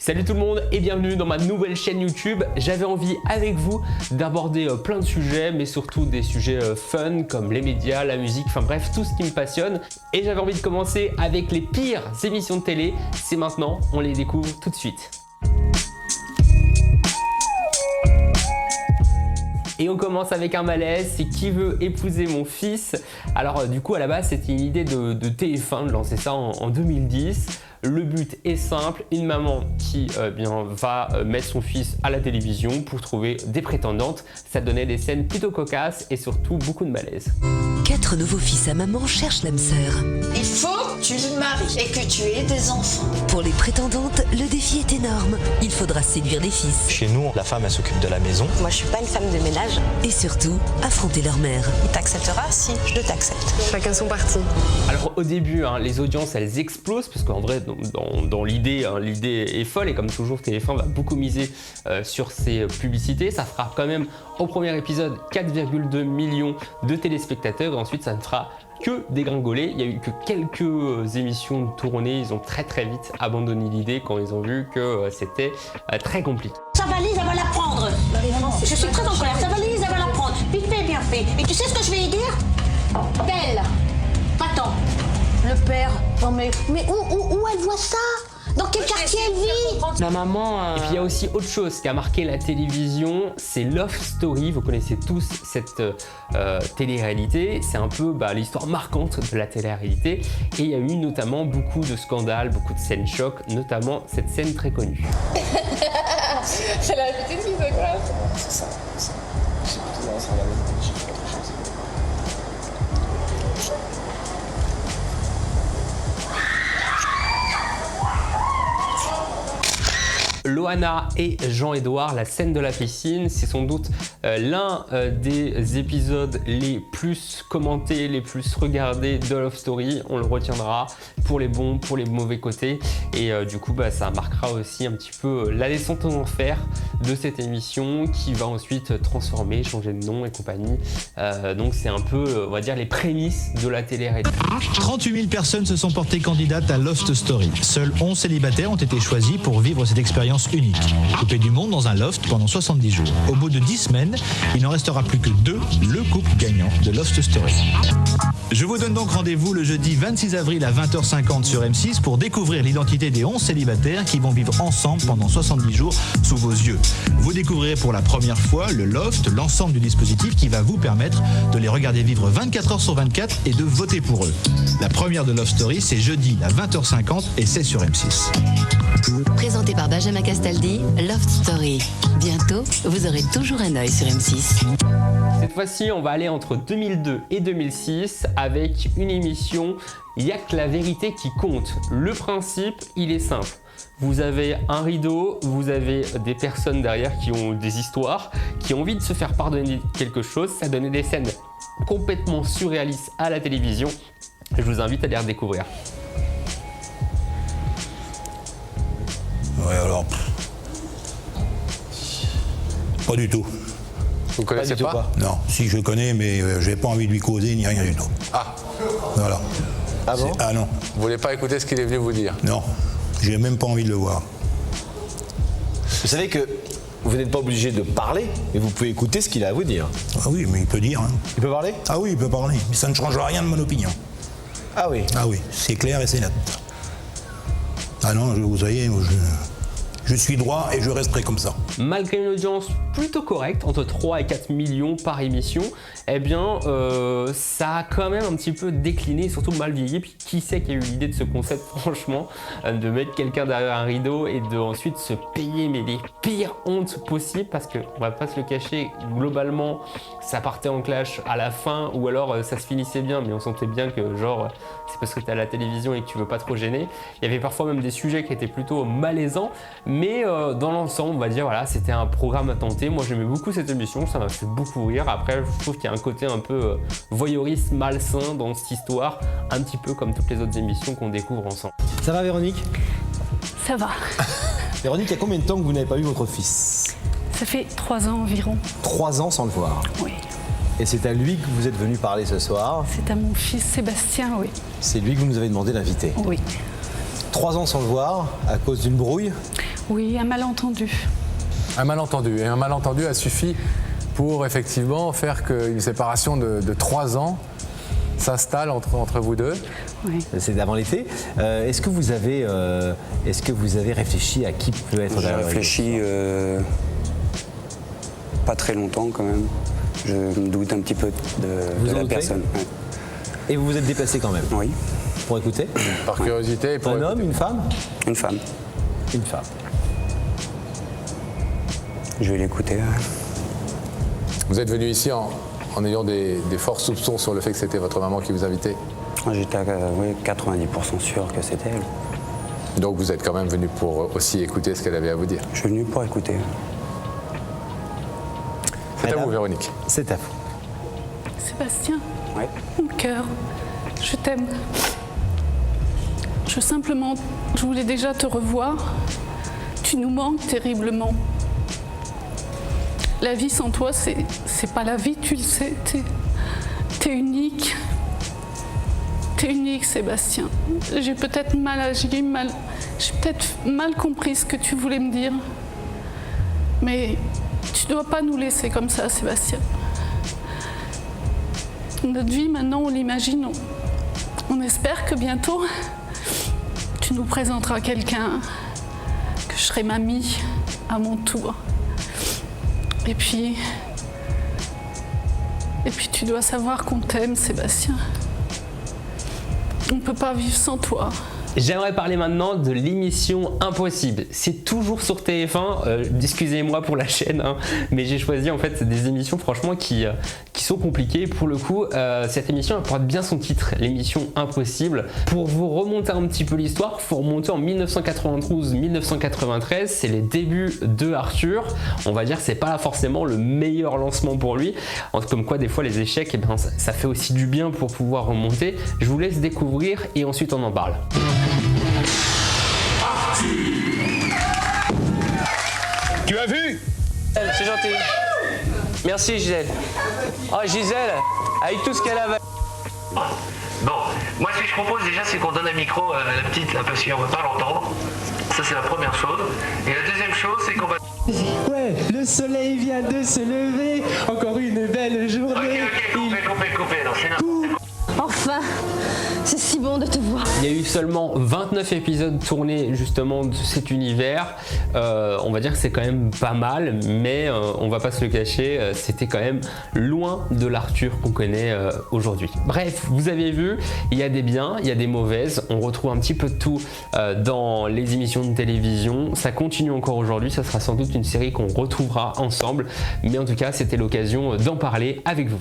Salut tout le monde et bienvenue dans ma nouvelle chaîne YouTube. J'avais envie avec vous d'aborder plein de sujets, mais surtout des sujets fun comme les médias, la musique, enfin bref, tout ce qui me passionne. Et j'avais envie de commencer avec les pires émissions de télé. C'est maintenant, on les découvre tout de suite. Et on commence avec un malaise, c'est Qui veut épouser mon fils. Alors du coup à la base c'était une idée de TF1 de lancer ça en 2010. Le but est simple, une maman qui va mettre son fils à la télévision pour trouver des prétendantes. Ça donnait des scènes plutôt cocasses et surtout beaucoup de malaise. 4 nouveaux fils à maman cherchent l'âme sœur. Il faut que tu le maries et que tu aies des enfants. Pour les prétendantes, le défi est énorme. Il faudra séduire les fils. Chez nous, la femme, elle s'occupe de la maison. Moi, je suis pas une femme de ménage. Et surtout, affronter leur mère. Il t'acceptera si je t'accepte. Chacun son parti. Alors au début, les audiences elles explosent parce qu'en vrai dans l'idée, l'idée est folle et comme toujours TF1 va beaucoup miser sur ses publicités. Ça fera quand même au premier épisode 4,2 millions de téléspectateurs et ensuite ça ne fera que dégringoler. Il n'y a eu que quelques émissions tournées, ils ont très vite abandonné l'idée quand ils ont vu que c'était très compliqué. Sa valise, elle va la prendre. Je suis très en colère. Sa valise, elle va la prendre. Vite fait, bien fait. Et tu sais ce que je vais lui dire? Belle. Attends. Le père. Non mais où elle voit ça? Dans quel quartier elle vit? La maman. Et puis il y a aussi autre chose qui a marqué la télévision, c'est Love Story. Vous connaissez tous cette télé-réalité. C'est un peu l'histoire marquante de la télé-réalité. Et il y a eu notamment beaucoup de scandales, beaucoup de scènes chocs, notamment cette scène très connue. C'est la petite fille de quoi? C'est ça. J'ai plutôt dans la même j'ai fait autre chose. Loana et Jean-Edouard, la scène de la piscine, c'est sans doute l'un des épisodes les plus commentés, les plus regardés de Love Story. On le retiendra pour les bons, pour les mauvais côtés. Et du coup, ça marquera aussi un petit peu la descente en enfer de cette émission qui va ensuite transformer, changer de nom et compagnie. Donc c'est un peu, on va dire, les prémices de la télé-réalité. 38 000 personnes se sont portées candidates à Loft Story. Seuls 11 célibataires ont été choisis pour vivre cette expérience unique. Couper du monde dans un loft pendant 70 jours. Au bout de 10 semaines, il n'en restera plus que 2, le couple gagnant de Loft Story. Je vous donne donc rendez-vous le jeudi 26 avril à 20h50 sur M6 pour découvrir l'identité des 11 célibataires qui vont vivre ensemble pendant 70 jours sous vos yeux. Vous découvrirez pour la première fois le loft, l'ensemble du dispositif qui va vous permettre de les regarder vivre 24 heures sur 24 et de voter pour eux. La première de Love Story, c'est jeudi à 20h50 et c'est sur M6. Présenté par Benjamin Castaldi, Love Story. Bientôt, vous aurez toujours un œil sur M6. Cette fois-ci, on va aller entre 2002 et 2006 avec une émission « Il n'y a que la vérité qui compte ». Le principe, il est simple. Vous avez un rideau, vous avez des personnes derrière qui ont des histoires, qui ont envie de se faire pardonner quelque chose. Ça donnait des scènes complètement surréalistes à la télévision. Je vous invite à les redécouvrir. Ouais, alors. Pas du tout. Vous connaissez pas? Non, si je connais, mais j'ai pas envie de lui causer ni rien du tout. Ah. Voilà. Ah bon? Ah non. Vous voulez pas écouter ce qu'il est venu vous dire? Non, j'ai même pas envie de le voir. Vous savez que vous n'êtes pas obligé de parler, mais vous pouvez écouter ce qu'il a à vous dire. Ah oui, mais il peut dire. Hein. Il peut parler? Ah oui, il peut parler, mais ça ne changera rien de mon opinion. Ah oui. Ah oui, c'est clair et c'est net. Ah non, vous voyez, je suis droit et je resterai comme ça. Malgré une audience plutôt correcte, entre 3 et 4 millions par émission, eh bien ça a quand même un petit peu décliné, surtout mal vieilli. Puis qui c'est qui a eu l'idée de ce concept, franchement, de mettre quelqu'un derrière un rideau et de ensuite se payer les pires hontes possibles, parce que on va pas se le cacher, globalement ça partait en clash à la fin ou alors ça se finissait bien, mais on sentait bien que genre c'est parce que tu es à la télévision et que tu veux pas trop gêner. Il y avait parfois même des sujets qui étaient plutôt malaisants, mais dans l'ensemble on va dire voilà, c'était un programme à tenter. Moi j'aimais beaucoup cette émission, ça m'a fait beaucoup rire. Après je trouve qu'il y a un côté un peu voyeuriste, malsain dans cette histoire, un petit peu comme toutes les autres émissions qu'on découvre ensemble. Ça va Véronique? Ça va. Véronique, il y a combien de temps que vous n'avez pas vu votre fils? Ça fait 3 ans environ. 3 ans sans le voir. Oui. Et c'est à lui que vous êtes venu parler ce soir. C'est à mon fils Sébastien, oui. C'est lui que vous nous avez demandé d'inviter. Oui. 3 ans sans le voir, à cause d'une brouille? Oui, un malentendu. Un malentendu. Et un malentendu a suffi pour effectivement faire qu'une séparation de 3 ans s'installe entre vous deux. Oui. C'est avant l'été. Est-ce que vous avez réfléchi à qui peut être J'ai derrière réfléchi pas très longtemps quand même. Je me doute un petit peu de la personne. Ouais. Et vous vous êtes déplacé quand même? Oui. Pour écouter? Par curiosité. Un homme, une femme? Une femme. Une femme. Je vais l'écouter. Vous êtes venu ici en ayant des forts soupçons sur le fait que c'était votre maman qui vous invitait? J'étais à 90% sûr que c'était elle. Donc vous êtes quand même venu pour aussi écouter ce qu'elle avait à vous dire? Je suis venu pour écouter. C'est à vous, Véronique. C'est à vous. Sébastien, Ouais. mon cœur, je t'aime. Je voulais déjà te revoir. Tu nous manques terriblement. La vie sans toi, c'est pas la vie, tu le sais. T'es unique. T'es unique, Sébastien. J'ai peut-être mal compris ce que tu voulais me dire. Mais tu dois pas nous laisser comme ça, Sébastien. Notre vie, maintenant, on l'imagine. On espère que bientôt, tu nous présenteras quelqu'un, que je serai mamie à mon tour. Et puis tu dois savoir qu'on t'aime, Sébastien. On ne peut pas vivre sans toi. J'aimerais parler maintenant de l'émission Impossible. C'est toujours sur TF1, excusez-moi pour la chaîne, hein, mais j'ai choisi en fait des émissions franchement qui sont compliquées. Pour le coup, cette émission elle porte bien son titre, l'émission Impossible. Pour vous remonter un petit peu l'histoire, il faut remonter en 1992-1993, c'est les débuts de Arthur. On va dire que c'est pas forcément le meilleur lancement pour lui. Comme quoi des fois les échecs, eh ben, ça fait aussi du bien pour pouvoir remonter. Je vous laisse découvrir et ensuite on en parle. Tu as vu? C'est gentil. Merci Gisèle. Oh Gisèle, avec tout ce qu'elle a... Bon, moi ce que je propose déjà c'est qu'on donne un micro à la petite là parce qu'on ne va pas l'entendre. Ça c'est la première chose. Et la deuxième chose c'est qu'on va... Ouais, le soleil vient de se lever, encore une belle journée. Ok, coupez, non c'est n'importe quoi. Enfin, c'est si bon de te voir. Il y a eu seulement 29 épisodes tournés justement de cet univers. On va dire que c'est quand même pas mal, mais on va pas se le cacher, c'était quand même loin de l'Arthur qu'on connaît aujourd'hui. Bref, vous avez vu, il y a des biens, il y a des mauvaises. On retrouve un petit peu de tout dans les émissions de télévision. Ça continue encore aujourd'hui, ça sera sans doute une série qu'on retrouvera ensemble. Mais en tout cas, c'était l'occasion d'en parler avec vous.